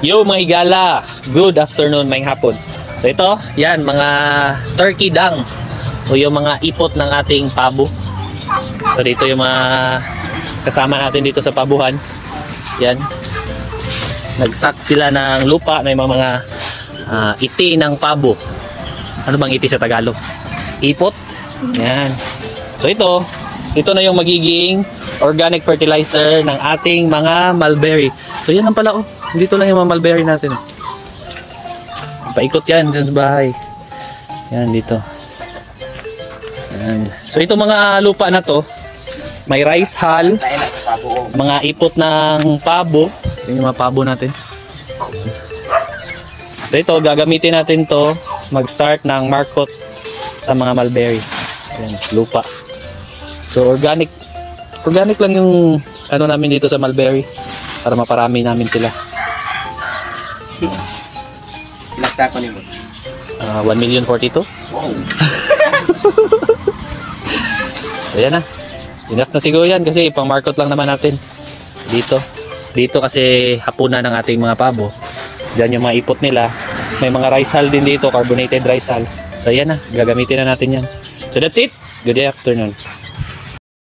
Yo mga higala, good afternoon, may hapon. So ito, yan mga turkey dung o yung mga ipot ng ating pabo. So dito yung mga kasama natin dito sa pabuhan. Yan. Nagsak sila ng lupa na yung mga iti ng pabo. Ano bang iti sa Tagalog? Ipot. Yan. So ito na yung magiging organic fertilizer ng ating mga mulberry. So yan lang pala oh. Dito lang yung mga mulberry natin. Paikot yan dyan sa bahay. Yan dito. Yan. So ito mga lupa na to, may rice hull, mga ipot ng pabo. Yan yung mga pabo natin. So ito, gagamitin natin to mag-start ng markot sa mga mulberry. Yan, lupa. So organic lang yung ano namin dito sa mulberry para maparami namin sila. Ilagta ko niyo. 1,042,000. Wow. Ayan na. Enough na siguro yan kasi pang market lang naman natin. Dito kasi hapunan ng ating mga pabo. Diyan yung mga ipot nila. May mga rice hull din dito, carbonated rice hull. So ayan na, gagamitin na natin yan. So that's it. Good afternoon.